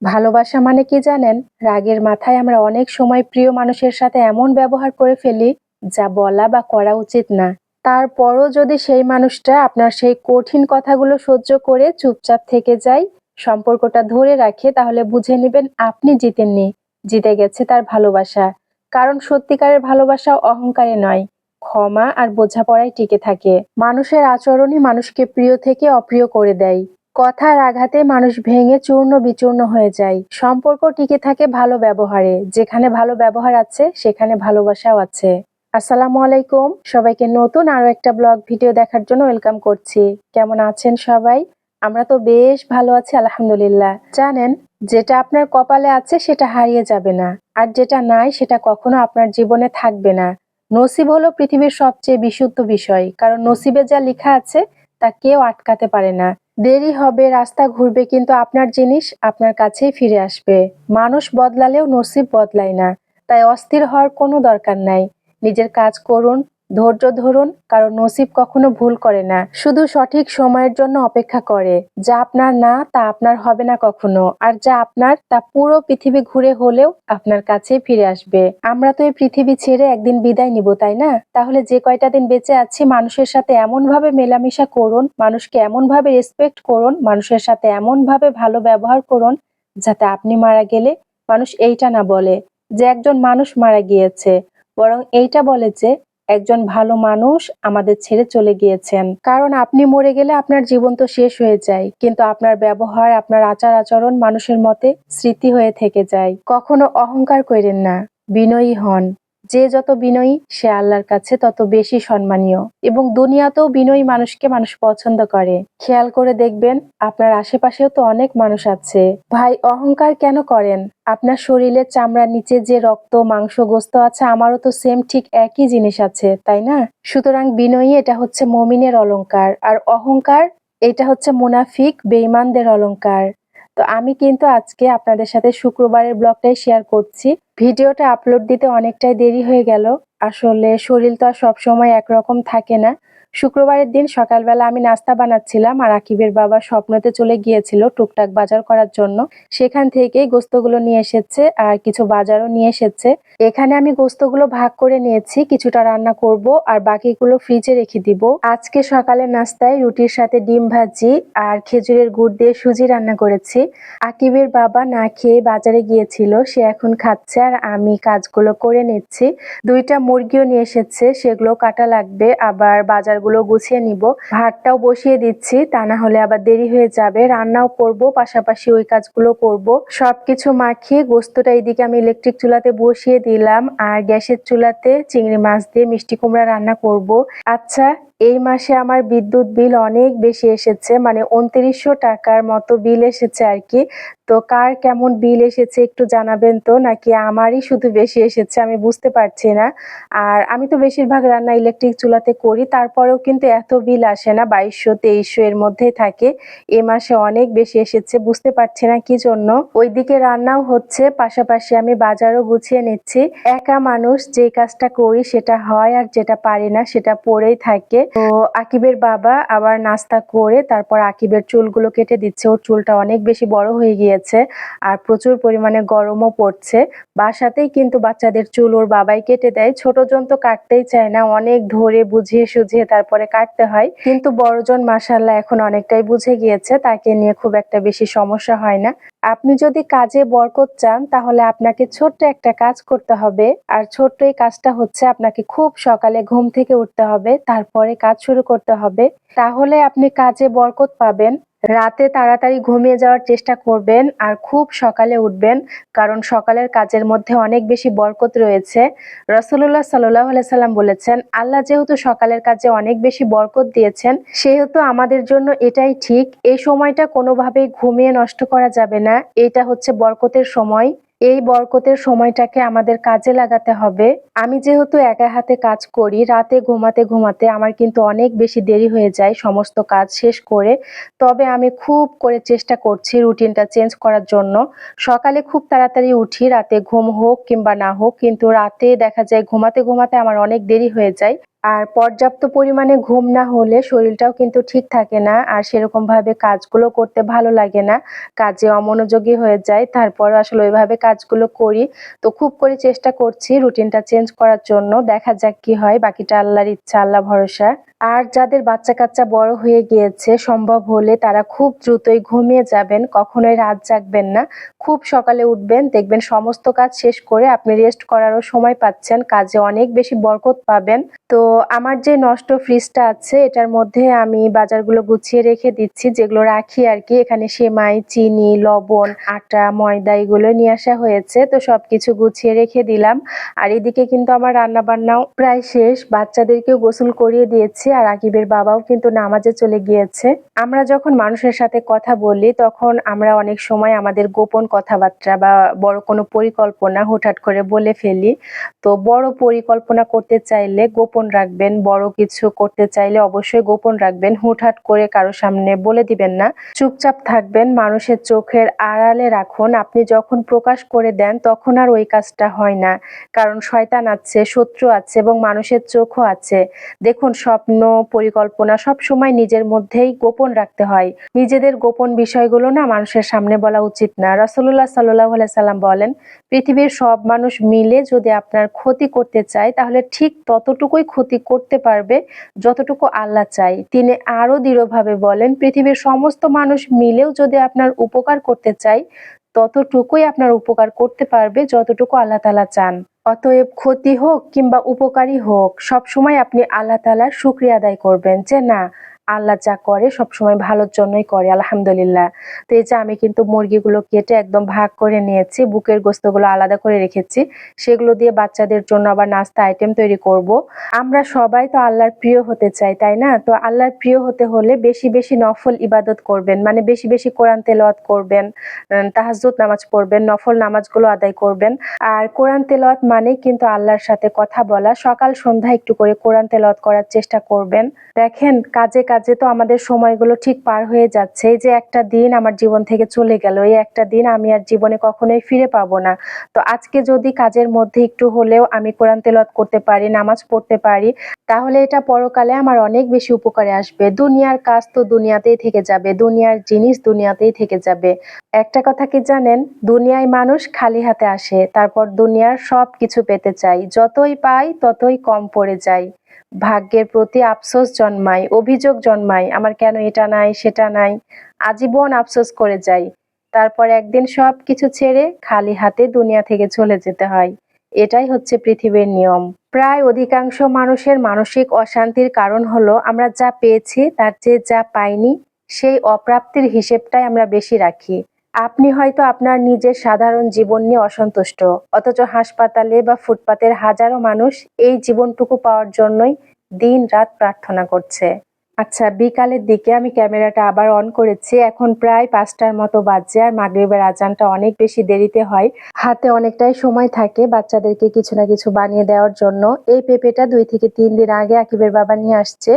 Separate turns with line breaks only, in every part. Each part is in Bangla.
ভালোবাসা মানে কি জানেন? রাগের মাথায় আমরা অনেক সময় প্রিয় মানুষের সাথে এমন ব্যবহার করে ফেলি যা বলা বা করা উচিত না। তারপরও যদি সেই মানুষটা আপনার সেই কঠিন কথাগুলো সহ্য করে চুপচাপ থেকে যায়, সম্পর্কটা ধরে রাখে, তাহলে বুঝে নিবেন আপনি জিতেননি, জিতে গেছে তার ভালোবাসা। কারণ সত্যিকারের ভালোবাসা অহংকারে নয়, ক্ষমা আর বোঝাপড়ায় টিকে থাকে। মানুষের আচরণই মানুষকে প্রিয় থেকে অপ্রিয় করে দেয়। কথার আঘাতে মানুষ ভেঙে চূর্ণ বিচূর্ণ হয়ে যায়। সম্পর্ক টিকে থাকে ভালো ব্যবহারে। যেখানে ভালো ব্যবহার আছে সেখানে ভালোবাসাও আছে। আসসালামু আলাইকুম, সবাইকে নতুন আরো একটা ব্লগ ভিডিও দেখার জন্য ওয়েলকাম করছি। কেমন আছেন সবাই? আমরা তো বেশ ভালো আছি আলহামদুলিল্লাহ। জানেন, যেটা আপনার কপালে আছে সেটা হারিয়ে যাবে না, আর যেটা নাই সেটা কখনো আপনার জীবনে থাকবে না। নসিব হলো পৃথিবীর সবচেয়ে বিশুদ্ধ বিষয়, কারণ নসিবে যা লেখা আছে তা কেউ আটকাতে পারে না। দেরি হবে, রাস্তা ঘুরবে, কিন্তু আপনার জিনিস আপনার কাছেই ফিরে আসবে। মানুষ বদলালেও নসিব বদলায় না। তাই অস্থির হওয়ার কোনো দরকার নাই। নিজের কাজ করুন, ধৈর্য ধরুন, কারণ নসিব কখনো ভুল করে না, শুধু সঠিক সময়ের জন্য অপেক্ষা করে। যা আপনার না তা আপনার হবে না কখনো, আর যা আপনার তা পুরো পৃথিবী ঘুরে হলেও আপনার কাছেই ফিরে আসবে। আমরা তো এই পৃথিবী ছেড়ে একদিন বিদায় নিব, তাই না? তাহলে যে কয়টা দিন বেঁচে আছি মানুষের সাথে এমন ভাবে মেলামেশা করুন, মানুষকে এমন ভাবে রেসপেক্ট করুন, মানুষের সাথে এমন ভাবে ভালো ব্যবহার করুন, যাতে আপনি মারা গেলে মানুষ এইটা না বলে যে একজন মানুষ মারা গিয়েছে, বরং এইটা বলে যে একজন ভালো মানুষ আমাদের ছেড়ে চলে গিয়েছেন। কারণ আপনি মরে গেলে আপনার জীবন তো শেষ হয়ে যায়, কিন্তু আপনার ব্যবহার, আপনার আচার আচরণ মানুষের মতে স্মৃতি হয়ে থেকে যায়। কখনো অহংকার করেন না, বিনয়ী হন। যে যত বিনয়ী সে আল্লাহর কাছে তত বেশি সম্মানীয়, এবং দুনিয়াতেও বিনয়ী মানুষকে মানুষ পছন্দ করে। খেয়াল করে দেখবেন আপনার আশেপাশেও তো অনেক মানুষ আছে। ভাই, অহংকার কেন করেন? আপনার শরীরের চামড়ার নিচে যে রক্ত মাংস গোস্ত আছে, আমারও তো সেম ঠিক একই জিনিস আছে, তাই না? সুতরাং বিনয়ী এটা হচ্ছে মমিনের অলংকার, আর অহংকার এটা হচ্ছে মুনাফিক বেঈমানদের অলংকার। তো আমি কিন্তু আজকে আপনাদের সাথে শুক্রবারের ব্লগটাই শেয়ার করছি। ভিডিওটা আপলোড দিতে অনেকটাই দেরি হয়ে গেল। আসলে শরীর তো আর সবসময় একরকম থাকে না। শুক্রবারের দিন সকালবেলা আমি নাস্তা বানাচ্ছিলাম, আর আকিবের বাবা স্বপ্নতে চলে গিয়েছিল টুকটাক বাজার করার জন্য। সেখান থেকেই গোস্তগুলো নিয়ে এসেছে, আর কিছু বাজারও নিয়ে এসেছে। এখানে আমি গোস্তগুলো ভাগ করে নিয়েছি, কিছুটা রান্না করব আর বাকিগুলো ফ্রিজে রেখে দিব। আজকে সকালে নাস্তায় রুটির সাথে ডিম ভাজি আর খেজুরের গুড় দিয়ে সুজি রান্না করেছি। আকিবের বাবা না খেয়ে বাজারে গিয়েছিল, সে এখন খাচ্ছে আর আমি কাজগুলো করে নিচ্ছি। দুইটা মুরগিও নিয়ে এসেছে, সেগুলো কাটা লাগবে, আবার বাজারগুলো গুছিয়ে নিব। ভাতটাও বসিয়ে দিচ্ছি, তা না হলে আবার দেরি হয়ে যাবে। রান্নাও করব, পাশাপাশি ওই কাজগুলো করব। সবকিছু মাখিয়ে গোস্তটা এইদিকে আমি ইলেকট্রিক চুলাতে বসিয়ে দিলাম, আর গ্যাসের চুলাতে চিংড়ি মাছ দিয়ে মিষ্টি কুমড়া রান্না করব। আচ্ছা, এই মাসে আমার বিদ্যুৎ বিল অনেক বেশি এসেছে, মানে ২৯০০ টাকার মতো বিল এসেছে আর কি। তো কার কেমন বিল এসেছে একটু জানাবেন তো, নাকি আমারই শুধু বেশি এসেছে, আমি বুঝতে পারছি না। আর আমি তো বেশিরভাগ রান্না ইলেকট্রিক চুলাতে করি, তারপরেও কিন্তু এত বিল আসে না, ২২০০-২৩০০ এর মধ্যেই থাকে। এ মাসে অনেক বেশি এসেছে, বুঝতে পারছি না কি জন্য। ওইদিকে রান্নাও হচ্ছে, পাশাপাশি আমি বাজারও গুছিয়ে নিচ্ছি। একা মানুষ যে কাজটা করি সেটা হয়, আর যেটা পারি না সেটা পড়েই থাকে। তো আকিবের বাবা আবার নাস্তা করে তারপর আকিবের চুলগুলো কেটে দিচ্ছে। ওর চুলটা অনেক বেশি বড় হয়ে গিয়েছে, আর প্রচুর পরিমাণে গরমও পড়ছে। বাসাতেই কিন্তু বাচ্চাদের চুল ওর বাবাই কেটে দেয়। ছোটজন তো কাটতেই চায় না, অনেক ধরে বুঝিয়ে সুঝিয়ে তারপরে কাটতে হয়। কিন্তু বড়জন মাশাআল্লাহ এখন অনেকটাই বুঝে গিয়েছে, তাকে নিয়ে খুব একটা বেশি সমস্যা হয় না। আপনি যদি কাজে বরকত চান তাহলে আপনাকে ছোট্ট একটা কাজ করতে হবে, আর ছোট্ট এই কাজটা হচ্ছে আপনাকে খুব সকালে ঘুম থেকে উঠতে হবে, তারপরে কাজ শুরু করতে হবে। তাহলে আপনি কাজে বরকত পাবেন। রাতে তাড়াতাড়ি ঘুমিয়ে যাওয়ার চেষ্টা করবেন আর খুব সকালে উঠবেন, কারণ সকালের কাজের মধ্যে অনেক বেশি বরকত রয়েছে। রাসূলুল্লাহ সাল্লাল্লাহু আলাইহি সাল্লাম বলেছেন, আল্লাহ যেহেতু সকালের কাজে অনেক বেশি বরকত দিয়েছেন, সেহেতু আমাদের জন্য এটাই ঠিক। এই সময়টা কোনোভাবেই ঘুমিয়ে নষ্ট করা যাবে না। এটা হচ্ছে বরকতের সময়। এই বরকতের সময়টাকে আমাদের কাজে লাগাতে হবে। আমি যেহেতু একা হাতে কাজ করি, রাতে ঘুমাতে ঘুমাতে আমার কিন্তু অনেক বেশি দেরি হয়ে যায় সমস্ত কাজ শেষ করে। তবে আমি খুব করে চেষ্টা করছি রুটিনটা চেঞ্জ করার জন্য। সকালে খুব তাড়াতাড়ি উঠি, রাতে ঘুম হোক কিংবা না হোক, কিন্তু রাতে দেখা যায় ঘুমাতে ঘুমাতে আমার অনেক দেরি হয়ে যায়। আর পর্যাপ্ত পরিমাণে ঘুম না হলে শরীরটাও কিন্তু ঠিক থাকে না। আর সেরকমভাবে কাজগুলো করতে ভালো লাগে না। কাজে অমনোযোগী হয়ে যাই। তারপরেও আসলে ওইভাবে কাজগুলো করি। তো খুব করে চেষ্টা করছি রুটিনটা চেঞ্জ করার জন্য। দেখা যাক কি হয়। বাকিটা আল্লাহর ইচ্ছা, আল্লাহ ভরসা। আর যাদের বাচ্চা-কাচ্চা বড় হয়ে গিয়েছে সম্ভব হলে তারা খুব দ্রুতই ঘুমিয়ে যাবেন। কখনোই রাত জাগবেন না। খুব সকালে উঠবেন, দেখবেন সমস্ত কাজ শেষ করে আপনি রেস্ট করারও সময় পাচ্ছেন। কাজে অনেক বেশি বরকত পাবেন। তো আমার যে নষ্ট ফ্রিজটা আছে এটার মধ্যে আমি বাজারগুলো গুছিয়ে রেখে দিচ্ছি, যেগুলো রাখি আরকি। এখানে সেমাই, চিনি, লবণ, আটা, ময়দা এগুলো নিয়ে আসা হয়েছে। তো সবকিছু গুছিয়ে রেখে দিলাম। আর এদিকে কিন্তু আমার রান্নাবান্নাও প্রায় শেষ। বাচ্চাদেরকেও গোসল করিয়ে দিয়েছি আর আকিবের বাবাও কিন্তু নামাজে চলে গিয়েছে। আমরা যখন মানুষের সাথে কথা বলি তখন আমরা অনেক সময় আমাদের গোপন কথাবার্তা বা বড় কোনো পরিকল্পনা হুটহাট করে বলে ফেলি। তো বড় পরিকল্পনা করতে চাইলে গোপন রাখবেন, বড় কিছু করতে চাইলে অবশ্যই গোপন রাখবেন। হুটহাট করে কারো সামনে বলে দিবেন না। চুপচাপ থাকবেন, মানুষের চোখের আড়ালে রাখুন। আপনি যখন প্রকাশ করে দেন তখন আর ওই কাজটা হয় না। কারণ শয়তান আছে, শত্রু আছে এবং মানুষের চোখও আছে। দেখুন, স্বপ্ন, পরিকল্পনা সবসময় নিজের মধ্যেই গোপন রাখতে হয়। নিজেদের গোপন বিষয়গুলো না মানুষের সামনে বলা উচিত না। রাসূলুল্লাহ সাল্লাল্লাহু আলাইহি সাল্লাম বলেন, পৃথিবীর সব মানুষ মিলে যদি আপনার ক্ষতি করতে চায় তাহলে ঠিক ততটুকুই ক্ষতি করতে পারবে যতটুকু আল্লাহ চায়। তিনি আরো দৃঢ়ভাবে বলেন, পৃথিবীর সমস্ত মানুষ মিলেও যদি আপনার উপকার করতে চায় ততটুকুই আপনার উপকার করতে পারবে যতটুকু আল্লাহ তাআলা চান। অতএব ক্ষতি হোক কিংবা উপকারই হোক সবসময় আপনি আল্লাহ তাআলার শুকরিয়া আদায় করবেন যে না, আল্লাহ যা করে সবসময় ভালোর জন্যই করে, আলহামদুলিল্লাহ। তো এই যে আমি কিন্তু মুরগিগুলো কেটে একদম ভাগ করে নিয়েছি, বুকের গোস্তগুলো আলাদা করে রেখেছি। সেগুলো দিয়ে বাচ্চাদের জন্য আবার নাস্তা আইটেম তৈরি করব। আমরা সবাই তো আল্লাহর প্রিয় হতে চাই, তাই না? তো আল্লাহর প্রিয় হতে হলে বেশি বেশি নফল ইবাদত করবেন, মানে বেশি বেশি কোরআন তেলাওয়াত করবেন, তাহাজ্জুদ নামাজ পড়বেন, নফল নামাজগুলো আদায় করবেন। আর কোরআন তেলাওয়াত মানেই কিন্তু আল্লাহর সাথে কথা বলা। সকাল সন্ধ্যা একটু করে কোরআন তেলাওয়াত করার চেষ্টা করবেন। দেখেন, কাজে কাজে তো আমাদের সময়গুলো ঠিক পার হয়ে যাচ্ছে। এই যে একটা দিন আমার জীবন থেকে চলে গেল, এই একটা দিন আমি আর জীবনে কখনোই ফিরে পাবো না। তো আজকে যদি কাজের মধ্যে একটু হলেও আমি কোরআন তেলাওয়াত করতে পারি, নামাজ পড়তে পারি, তাহলে এটা পরকালে আমার অনেক বেশি উপকারে আসবে। দুনিয়ার কাজ তো দুনিয়াতেই থেকে যাবে, দুনিয়ার জিনিস দুনিয়াতেই থেকে যাবে। একটা কথা কি জানেন? দুনিয়ায় মানুষ খালি হাতে আসে, তারপর দুনিয়ার সবকিছু পেতে চায়। যতই পায় ততই কম পড়ে যায়। ভাগ্যের প্রতি আফসোস জন্মায়, অভিযোগ জন্মায়, আমার কেন এটা নাই সেটা নাই। আজীবন আফসোস করে যাই। তারপর একদিন সবকিছু ছেড়ে খালি হাতে দুনিয়া থেকে চলে যেতে হয়। এটাই হচ্ছে পৃথিবীর নিয়ম। প্রায় অধিকাংশ মানুষের মানসিক অশান্তির কারণ হলো আমরা যা পেয়েছি তার চেয়ে যা পাইনি সেই অপ্রাপ্তির হিসেবটাই আমরা বেশি রাখি। আপনি হয়তো আপনার নিজের সাধারণ জীবন নিয়ে অসন্তুষ্ট, অথচ হাসপাতালে বা ফুটপাতের হাজারো মানুষ এই জীবনটুকু পাওয়ার জন্যই দিন-রাত প্রার্থনা করছে। আচ্ছা, বিকালের দিকে আমি ক্যামেরাটা আবার অন করেছি। এখন প্রায় ৫টার মতো বাজে আর মাগরিবের আজানটা অনেক বেশি দেরিতে হয়। হাতে অনেকটাই সময় থাকে বাচ্চাদেরকে কিছু না কিছু বানিয়ে দেওয়ার জন্য। এই পেঁপেটা ২ থেকে ৩ দিন আগে আকিবের বাবা নিয়ে আসছে।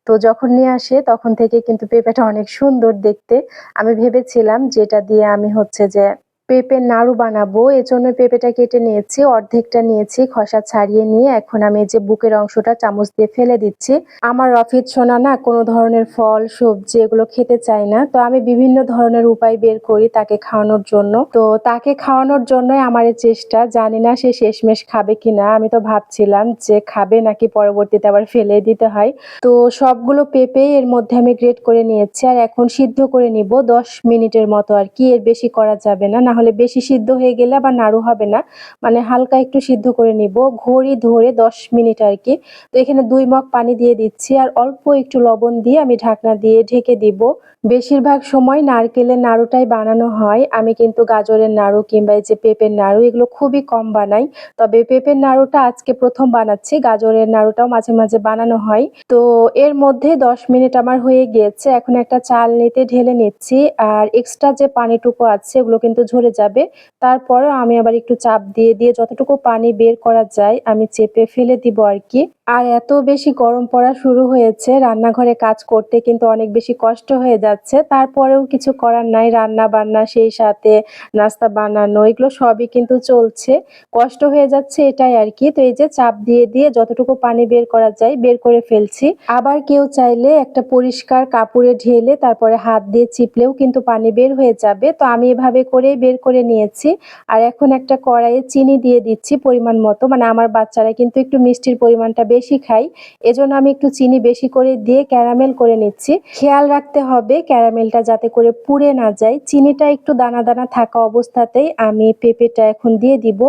তো যখন নিয়ে আসে তখন থেকে কিন্তু পেঁপেটা অনেক সুন্দর দেখতে। আমি ভেবেছিলাম যে এটা দিয়ে আমি হচ্ছে যে পেঁপের নাড়ু বানাবো। এজন্য পেঁপেটা কেটে নিয়েছি, অর্ধেকটা নিয়েছি, খোসা ছাড়িয়ে নিয়ে এখন আমি এই যে বুকের অংশটা চামচ দিয়ে ফেলে দিচ্ছি। আমার রফিক সোনা না কোনো ধরনের ফল, সবজি এগুলো খেতে চায় না। তো আমি বিভিন্ন ধরনের উপায় বের করি তাকে খাওয়ানোর জন্য। তো তাকে খাওয়ানোর জন্যই আমার এই চেষ্টা। জানি না সে শেষমেশ খাবে কিনা। আমি তো ভাবছিলাম যে খাবে নাকি পরবর্তীতে আবার ফেলে দিতে হয়। তো সবগুলো পেঁপে এর মধ্যে আমি গ্রেট করে নিয়েছি আর এখন সিদ্ধ করে নিব ১০ মিনিটের মতো আরকি। এর বেশি করা যাবে না। না হলে বেশি সিদ্ধ হয়ে গেলে আবার নাড়ু হবে না। মানে হালকা একটু সিদ্ধ করে নিব। ঘড়ি ধরে ১০ মিনিট আরকি। তো এখানে ২ মগ পানি দিয়ে দিচ্ছি আর অল্প একটু লবণ দিয়ে আমি ঢাকনা দিয়ে ঢেকে দিব। বেশিরভাগ সময় নারকেলের নাড়ুটাই বানানো হয়। আমি কিন্তু গাজরের নাড়ু কিংবা এই যে পেঁপের নাড়ু এগুলো খুবই কম বানাই। তবে পেঁপের নাড়ুটা আজকে ১ম বানাচ্ছি। গাজরের নাড়ুটাও মাঝে মাঝে বানানো হয়। তো এর মধ্যে ১০ মিনিট আমার হয়ে গিয়েছে। এখন একটা চালনিতে ঢেলে নিচ্ছি আর এক্সট্রা যে পানিটুকু আছে ওগুলো কিন্তু ঝরে যাবে। তারপরেও আমি আবার একটু চাপ দিয়ে দিয়ে যতটুকু পানি বের করা যায় আমি চেপে ফেলে দিব আরকি। আর এত বেশি গরম পড়া শুরু হয়েছে, রান্নাঘরে কাজ করতে কিন্তু অনেক বেশি কষ্ট হয়ে যাচ্ছে। তারপরেও কিছু করার নাই। রান্না-বান্না সেই সাথে নাস্তা বানানো এগুলো সবই কিন্তু চলছে। কষ্ট হয়ে যাচ্ছে এটাই আরকি। তো এই যে চাপ দিয়ে, দিয়ে যতটুকু পানি বের করা যায় বের করে ফেলছি। আবার কেউ চাইলে একটা পরিষ্কার কাপড়ে ঢেলে তারপরে হাত দিয়ে চিপলেও কিন্তু পানি বের হয়ে যাবে। তো আমি এভাবে করেই বের করে নিয়েছি। আর এখন একটা কড়াইয়ে চিনি দিয়ে দিচ্ছি পরিমাণ মতো। মানে আমার বাচ্চারা কিন্তু একটু মিষ্টির পরিমাণটা বেশি খায়। এজন্য আমি একটু চিনি বেশি করে দিয়ে ক্যারামেল করে নিচ্ছি। খেয়াল রাখতে হবে ক্যারামেলটা যাতে করে পুড়ে না যায়। চিনিটা একটু দানা, দানা থাকা অবস্থাতেই আমি পেঁপেটা এখন দিয়ে দিব।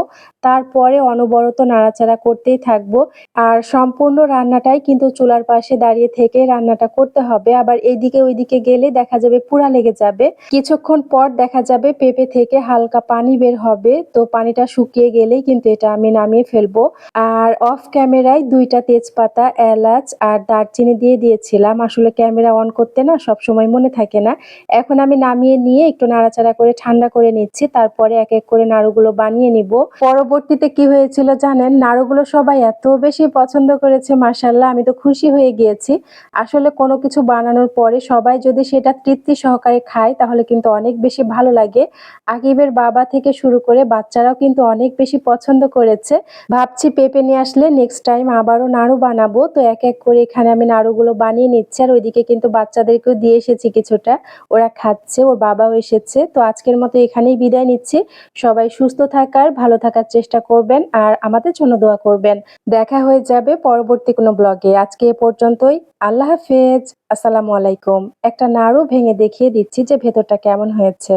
তারপরে অনবরত নাড়াচাড়া করতেই থাকবো। আর সম্পূর্ণ রান্নাটাই কিন্তু চুলার পাশে দাঁড়িয়ে থেকে রান্নাটা করতে হবে। আবার এইদিকে ওইদিকে গেলে দেখা যাবে পুড়া লেগে যাবে। কিছুক্ষণ পর দেখা যাবে পেঁপে থেকে হালকা পানি বের হবে। তো পানিটা শুকিয়ে গেলেই কিন্তু এটা আমি নামিয়ে ফেলবো। আর অফ ক্যামেরায় ২ টা তেজপাতা, এলাচ আর দারচিনি দিয়ে দিয়েছিলাম। আসলে ক্যামেরা অন করতে না সবসময় মনে থাকে না। এখন আমি নামিয়ে নিয়ে একটু নাড়াচাড়া করে ঠান্ডা করে নিচ্ছি। তারপরে এক, এক করে নাড়ুগুলো বানিয়ে নিব। পরবর্তীতে কি হয়েছিল জানেন? নাড়ুগুলো সবাই এত বেশি পছন্দ করেছে মাশাআল্লাহ, আমি তো খুশি হয়ে গিয়েছি। আসলে কোনো কিছু বানানোর পরে সবাই যদি সেটা তৃপ্তি সহকারে খায় তাহলে কিন্তু অনেক বেশি ভালো লাগে। আকিবের বাবা থেকে শুরু করে বাচ্চারাও কিন্তু অনেক বেশি পছন্দ করেছে। ভাবছি পেঁপে নিয়ে আসলে নেক্সট টাইম আবারও নাড়ু বানাবো। তো এক, এক করে এখানে আমি নাড়ুগুলো বানিয়ে নিচ্ছি। আর ওইদিকে কিন্তু বাচ্চাদেরকেও দিয়ে এসেছি কিছুটা। ওরা খাচ্ছে, ওর বাবাও এসেছে। তো আজকের মতো এখানেই বিদায় নিচ্ছি। সবাই সুস্থ থাকার, ভালো থাকার চেষ্টা করবেন আর আমাদের জন্য দোয়া করবেন। দেখা হয়ে যাবে পরবর্তী কোনো ব্লগে। আজকে এ পর্যন্তই। আল্লাহ হাফেজ। আসসালামু আলাইকুম। একটা নাড়ু ভেঙে দেখিয়ে দিচ্ছি যে ভেতরটা কেমন হয়েছে।